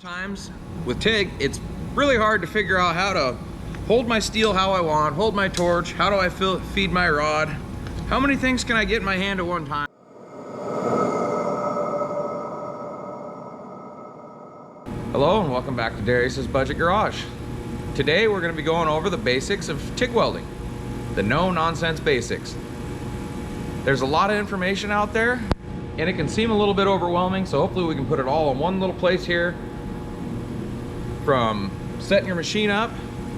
Times with TIG, it's really hard to figure out how to hold my steel how I want, hold my torch, how do I feed my rod, how many things can I get in my hand at one time. Hello and welcome back to Darius's Budget Garage. Today we're going to be going over the basics of TIG welding, the no-nonsense basics. There's a lot of information out there and it can seem a little bit overwhelming, so hopefully we can put it all in one little place here. From setting your machine up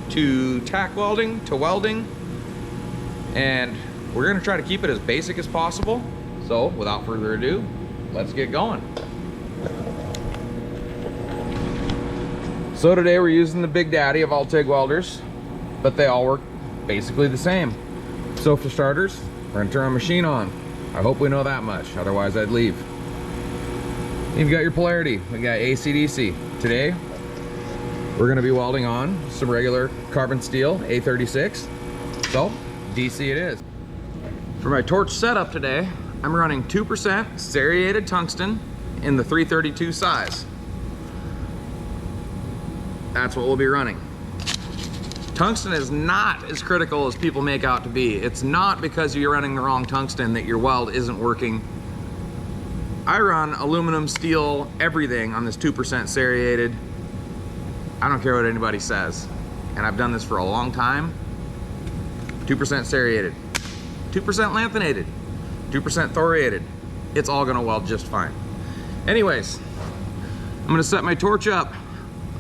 to tack welding to welding, and we're going to try to keep it as basic as possible. So without further ado, let's get going. So today we're using the big daddy of all TIG welders, but they all work basically the same. So for starters, we're going to turn our machine on. I hope we know that much, otherwise I'd leave. You've got your polarity, we got AC/DC. Today we're going to be welding on some regular carbon steel A36, so DC it is. For my torch setup today, I'm running 2% serrated tungsten in the 332 size. That's what we'll be running. Tungsten is not as critical as people make out to be. It's not because you're running the wrong tungsten that your weld isn't working. I run aluminum, steel, everything on this 2% serrated. I don't care what anybody says, and I've done this for a long time. 2% serrated, 2% lanthanated, 2% thoriated. It's all gonna weld just fine. Anyways, I'm gonna set my torch up.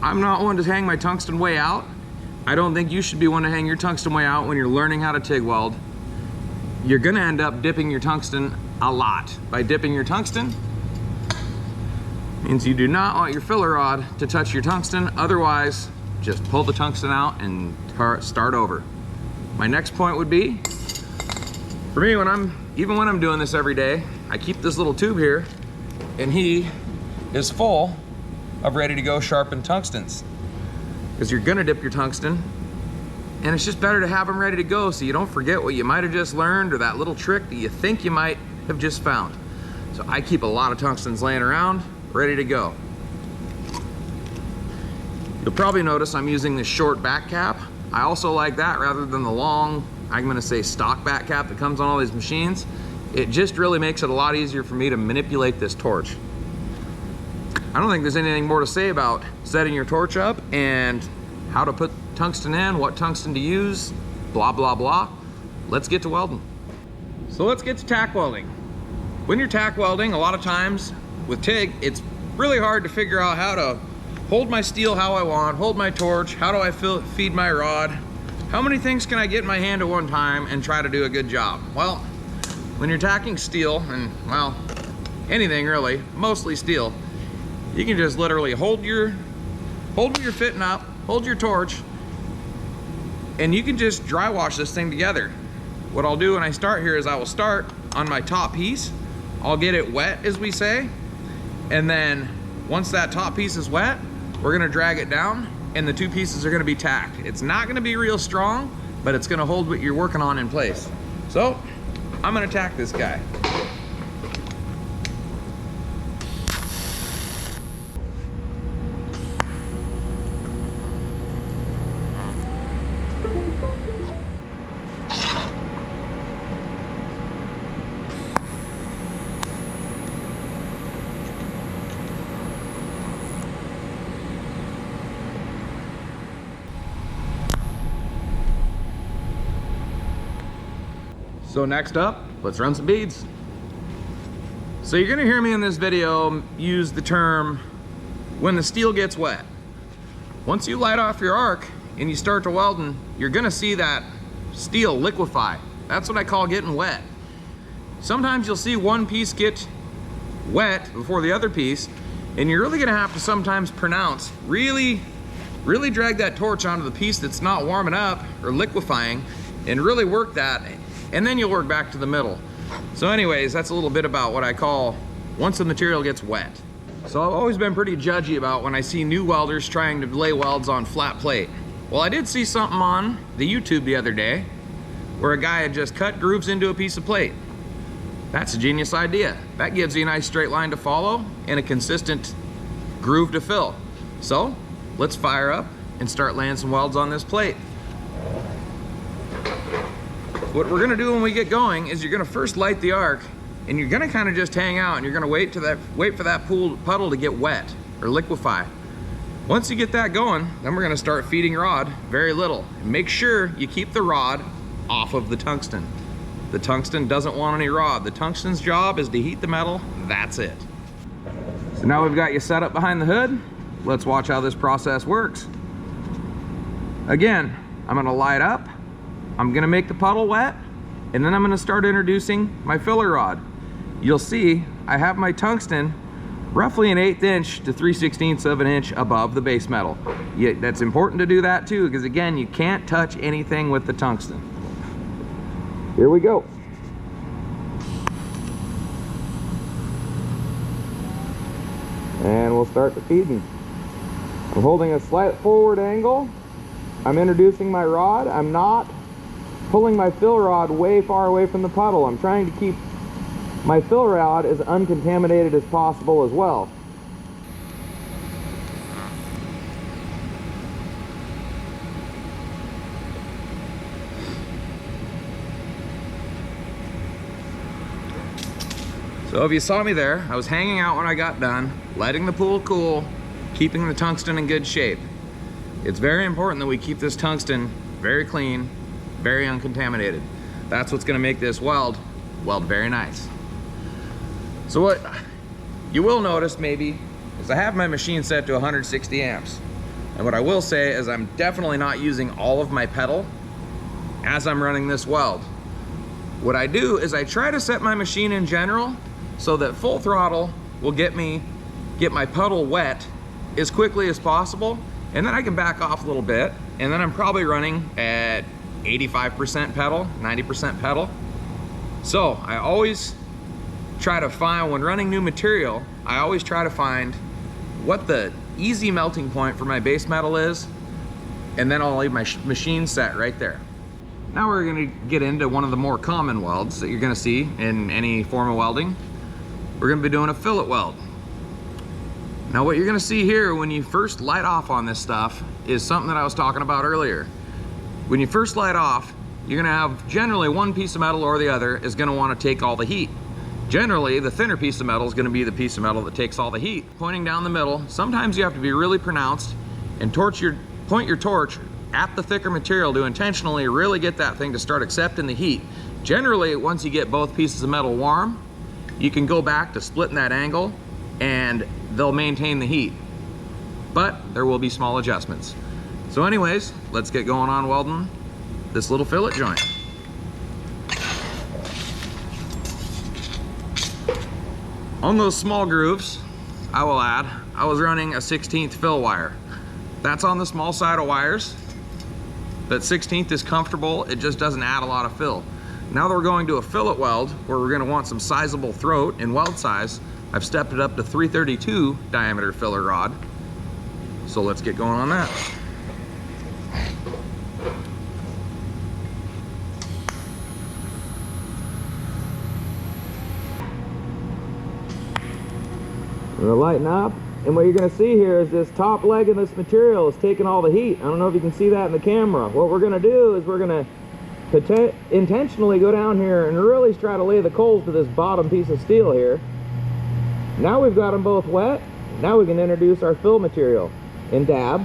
I'm not one to hang my tungsten way out. I don't think you should be one to hang your tungsten way out when you're learning how to TIG weld. You're gonna end up dipping your tungsten a lot. By dipping your tungsten, means you do not want your filler rod to touch your tungsten. Otherwise, just pull the tungsten out and start over. My next point would be, for me, even when I'm doing this every day, I keep this little tube here, and he is full of ready to go sharpened tungstens. Because you're gonna dip your tungsten, and it's just better to have them ready to go so you don't forget what you might have just learned or that little trick that you think you might have just found. So I keep a lot of tungstens laying around, ready to go. You'll probably notice I'm using this short back cap. I also like that rather than the long, I'm gonna say stock back cap that comes on all these machines. It just really makes it a lot easier for me to manipulate this torch. I don't think there's anything more to say about setting your torch up and how to put tungsten in, what tungsten to use, blah, blah, blah. Let's get to welding. So let's get to tack welding. When you're tack welding, a lot of times with TIG, it's really hard to figure out how to hold my steel how I want, hold my torch, how do I feed my rod, how many things can I get in my hand at one time and try to do a good job. Well, when you're tacking steel, and well, anything really, mostly steel, you can just literally hold what you're fitting up, hold your torch, and you can just dry wash this thing together. What I'll do when I start here is I will start on my top piece. I'll get it wet, as we say, and then once that top piece is wet, we're gonna drag it down and the two pieces are gonna be tacked. It's not gonna be real strong, but it's gonna hold what you're working on in place. So I'm gonna tack this guy. So next up, let's run some beads. So you're gonna hear me in this video use the term, when the steel gets wet. Once you light off your arc and you start to welding, you're gonna see that steel liquefy. That's what I call getting wet. Sometimes you'll see one piece get wet before the other piece, and you're really gonna have to sometimes pronounce, really drag that torch onto the piece that's not warming up or liquefying, and really work that, and then you'll work back to the middle. So anyways, that's a little bit about what I call once the material gets wet. So I've always been pretty judgy about when I see new welders trying to lay welds on flat plate. Well, I did see something on the YouTube the other day where a guy had just cut grooves into a piece of plate. That's a genius idea. That gives you a nice straight line to follow and a consistent groove to fill. So let's fire up and start laying some welds on this plate. What we're gonna do when we get going is you're gonna first light the arc, and you're gonna kind of just hang out, and you're gonna wait for that puddle to get wet or liquefy. Once you get that going, then we're gonna start feeding rod very little. And make sure you keep the rod off of the tungsten. The tungsten doesn't want any rod. The tungsten's job is to heat the metal, that's it. So now we've got you set up behind the hood. Let's watch how this process works. Again, I'm gonna light up, I'm gonna make the puddle wet, and then I'm gonna start introducing my filler rod. You'll see I have my tungsten roughly an 1/8 inch to 3/16 of an inch above the base metal. Yeah, that's important to do that too, because again, you can't touch anything with the tungsten. Here we go. And we'll start the feeding. I'm holding a slight forward angle. I'm introducing my rod. I'm not pulling my fill rod way far away from the puddle. I'm trying to keep my fill rod as uncontaminated as possible as well. So if you saw me there, I was hanging out when I got done, letting the pool cool, keeping the tungsten in good shape. It's very important that we keep this tungsten very clean, very uncontaminated. That's what's gonna make this weld very nice. So what you will notice maybe is I have my machine set to 160 amps. And what I will say is I'm definitely not using all of my pedal as I'm running this weld. What I do is I try to set my machine in general so that full throttle will get my puddle wet as quickly as possible, and then I can back off a little bit, and then I'm probably running at 85% pedal, 90% pedal. So I always try to find, when running new material, I always try to find what the easy melting point for my base metal is, and then I'll leave my machine set right there. Now we're gonna get into one of the more common welds that you're gonna see in any form of welding. We're gonna be doing a fillet weld. Now what you're gonna see here when you first light off on this stuff is something that I was talking about earlier. When you first light off, you're gonna have generally one piece of metal or the other is gonna wanna take all the heat. Generally, the thinner piece of metal is gonna be the piece of metal that takes all the heat. Pointing down the middle, sometimes you have to be really pronounced and point your torch at the thicker material to intentionally really get that thing to start accepting the heat. Generally, once you get both pieces of metal warm, you can go back to splitting that angle and they'll maintain the heat. But there will be small adjustments. So anyways, let's get going on welding this little fillet joint. On those small grooves, I will add, I was running a 1/16 fill wire. That's on the small side of wires. That 1/16 is comfortable, it just doesn't add a lot of fill. Now that we're going to a fillet weld, where we're gonna want some sizable throat and weld size, I've stepped it up to 332 diameter filler rod. So let's get going on that. We're gonna lighten up, and what you're gonna see here is this top leg of this material is taking all the heat. I don't know if you can see that in the camera. What we're gonna do is we're gonna intentionally go down here and really try to lay the coals to this bottom piece of steel here. Now we've got them both wet. Now we can introduce our fill material and dab.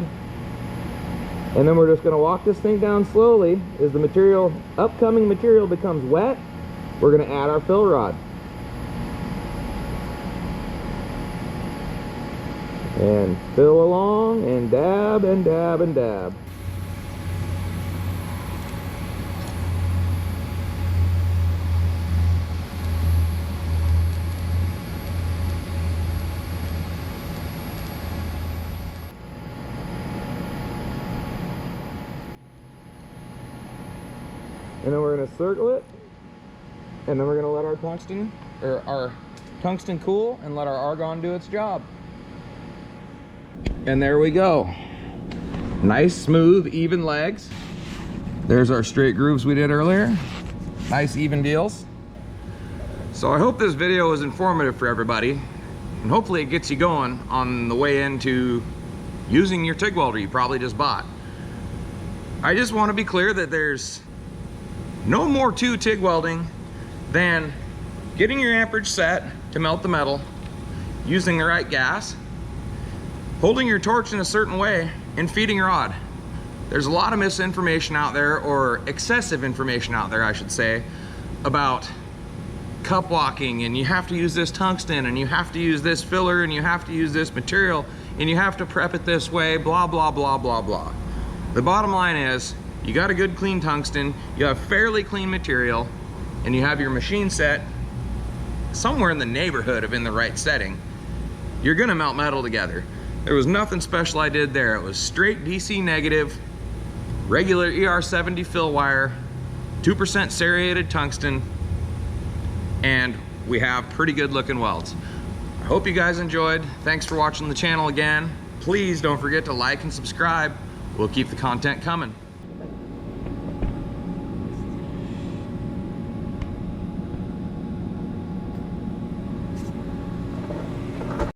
And then we're just gonna walk this thing down slowly. As the upcoming material becomes wet, we're gonna add our fill rod. And fill along and dab and dab and dab. And then we're going to circle it, and then we're going to let our tungsten cool and let our argon do its job. And there we go. Nice, smooth, even legs. There's our straight grooves we did earlier. Nice, even deals. So I hope this video was informative for everybody, and hopefully it gets you going on the way into using your TIG welder you probably just bought. I just want to be clear that there's no more to TIG welding than getting your amperage set to melt the metal, using the right gas, holding your torch in a certain way, and feeding your rod. There's a lot of misinformation out there, or excessive information out there, I should say, about cup walking, and you have to use this tungsten, and you have to use this filler, and you have to use this material, and you have to prep it this way, blah, blah, blah, blah, blah. The bottom line is, you got a good clean tungsten, you have fairly clean material, and you have your machine set somewhere in the neighborhood of in the right setting, you're gonna melt metal together. There was nothing special I did there. It was straight DC negative, regular ER70 fill wire, 2% serrated tungsten, and we have pretty good looking welds. I hope you guys enjoyed. Thanks for watching the channel again. Please don't forget to like and subscribe. We'll keep the content coming.